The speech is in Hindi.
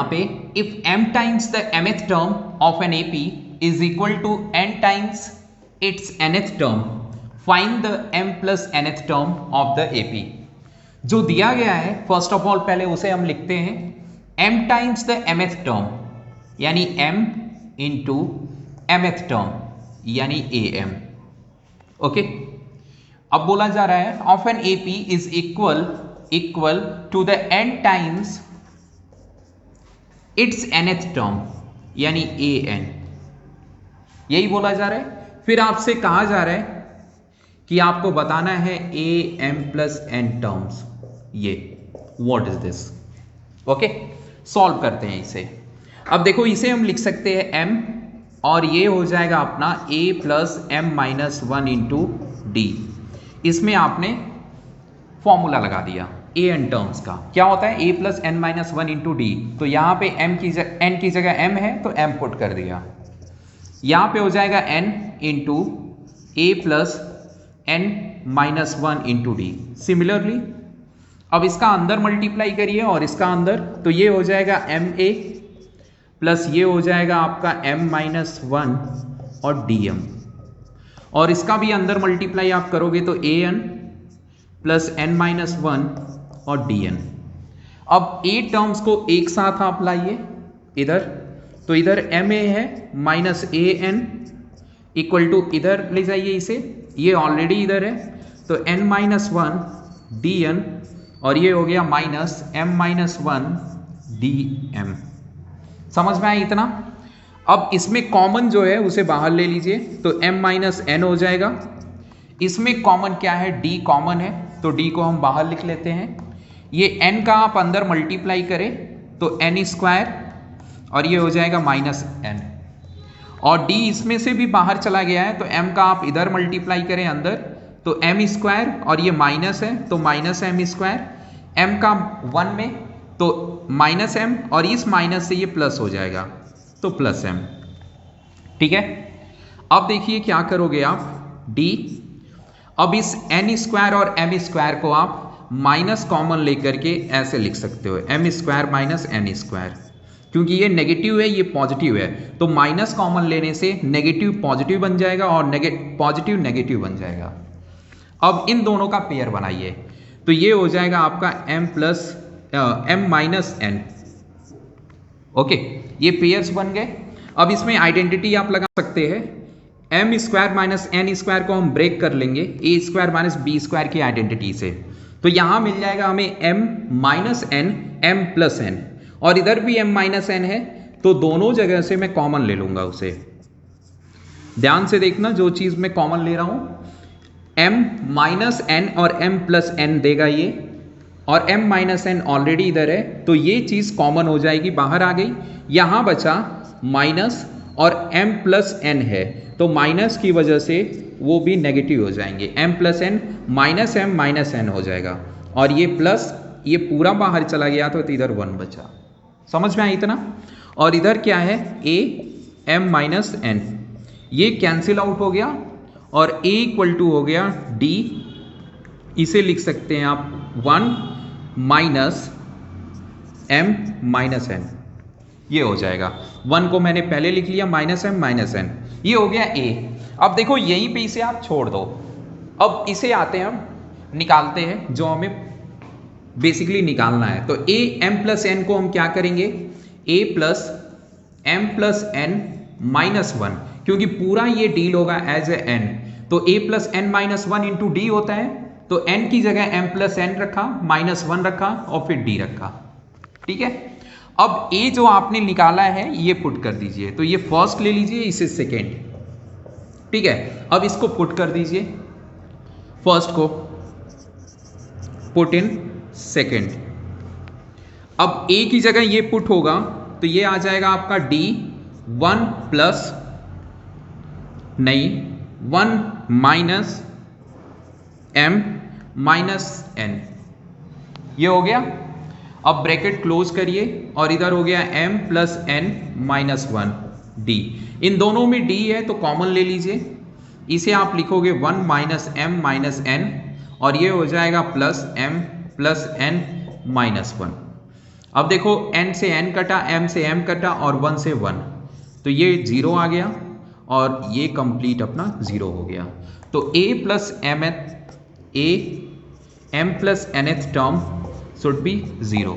यहाँ पे if m times the mth term of an AP is equal to n times its nth term, find the m plus nth term of the AP। जो दिया गया है फर्स्ट ऑफ ऑल पहले उसे हम लिखते हैं m times the mth term यानी m इंटू mth टर्म यानी am। ओके, अब बोला जा रहा है of an AP is equal to the n times its nth term यानी an। यही बोला जा रहा है। फिर आपसे कहा जा रहा है कि आपको बताना है am प्लस n टर्म्स। ये what is this? Okay, solve करते हैं इसे। अब देखो इसे हम लिख सकते हैं m और ये हो जाएगा अपना a plus m minus 1 into D. इसमें आपने फॉर्मूला लगा दिया an टर्म्स का। क्या होता है a plus n minus 1 into D. तो यहाँ पे n की जगह m है तो m पुट कर दिया। यहाँ पे हो जाएगा n into a plus n minus 1 into D. Similarly अब इसका अंदर मल्टीप्लाई करिए और इसका अंदर, तो ये हो जाएगा ma प्लस ये हो जाएगा आपका m माइनस 1 और dm, और इसका भी अंदर मल्टीप्लाई आप करोगे तो an प्लस n माइनस 1 और dn। अब a टर्म्स को एक साथ आप लाइए इधर, तो इधर ma है माइनस an इक्वल टू इधर ले जाइए इसे, ये ऑलरेडी इधर है तो n माइनस 1 dn और ये हो गया माइनस m माइनस 1 dm। समझ में आया इतना? अब इसमें कॉमन जो है उसे बाहर ले लीजिए तो m माइनस n हो जाएगा। इसमें कॉमन क्या है? d कॉमन है तो d को हम बाहर लिख लेते हैं। ये n का आप अंदर मल्टीप्लाई करें तो n स्क्वायर और ये हो जाएगा माइनस n, और d इसमें से भी बाहर चला गया है तो m का आप इधर मल्टीप्लाई करें अंदर तो m स्क्वायर और ये माइनस है तो माइनस m स्क्वायर, m का 1 में तो माइनस m और इस माइनस से ये प्लस हो जाएगा तो प्लस m। ठीक है, अब देखिए क्या करोगे आप d। अब इस n स्क्वायर और m स्क्वायर को आप माइनस कॉमन लेकर के ऐसे लिख सकते हो m square minus n square, क्योंकि ये नेगेटिव है ये पॉजिटिव है तो माइनस कॉमन लेने से नेगेटिव पॉजिटिव बन जाएगा और पॉजिटिव नेगेटिव बन जाएगा। अब इन दोनों का पेयर बनाइए तो ये हो जाएगा आपका m plus m minus n। Okay, ये पेयर्स बन गए। अब इसमें आइडेंटिटी आप लगा सकते हैं, m square minus n square को हम ब्रेक कर लेंगे a square minus b square की आइडेंटिटी से, तो यहां मिल जाएगा हमें m minus n m plus n, और इधर भी m माइनस n है तो दोनों जगह से मैं कॉमन ले लूंगा उसे। ध्यान से देखना जो चीज मैं कॉमन ले रहा हूं, m माइनस n और m प्लस n देगा ये, और m माइनस n ऑलरेडी इधर है तो ये चीज कॉमन हो जाएगी, बाहर आ गई। यहां बचा माइनस और m प्लस n है तो माइनस की वजह से वो भी नेगेटिव हो जाएंगे, m plus n minus m minus n हो जाएगा, और ये प्लस ये पूरा बाहर चला गया तो इधर 1 बचा। समझ में आया इतना? और इधर क्या है a m माइनस n, ये कैंसिल आउट हो गया और a इक्वल टू हो गया d। इसे लिख सकते हैं आप 1 माइनस m माइनस n, ये हो जाएगा। 1 को मैंने पहले लिख लिया माइनस m माइनस n, ये हो गया a। अब देखो यहीं पे इसे आप छोड़ दो। अब इसे आते हैं हम निकालते हैं जो हमें बेसिकली निकालना है। तो a m प्लस n को हम क्या करेंगे, a plus m plus n minus 1, क्योंकि पूरा ये डील होगा एज ए n, तो a plus n minus 1 into D होता है तो n की जगह m प्लस n रखा, माइनस 1 रखा और फिर d रखा। ठीक है, अब a जो आपने निकाला है ये पुट कर दीजिए, तो ये फर्स्ट ले लीजिए इसे सेकेंड। ठीक है, अब इसको पुट कर दीजिए, फर्स्ट को पुट इन सेकेंड। अब a की जगह ये पुट होगा तो ये आ जाएगा आपका d 1 प्लस नहीं 1 माइनस m माइनस n, ये हो गया। अब ब्रैकेट क्लोज करिए और इधर हो गया m plus n minus 1 d। इन दोनों में d है तो कॉमन ले लीजिए, इसे आप लिखोगे 1 माइनस m माइनस n और ये हो जाएगा plus m plus n minus 1। अब देखो n से n कटा, m से m कटा और 1 से 1, तो ये 0 आ गया और ये कंप्लीट अपना 0 हो गया। तो a plus m plus nth term should be 0।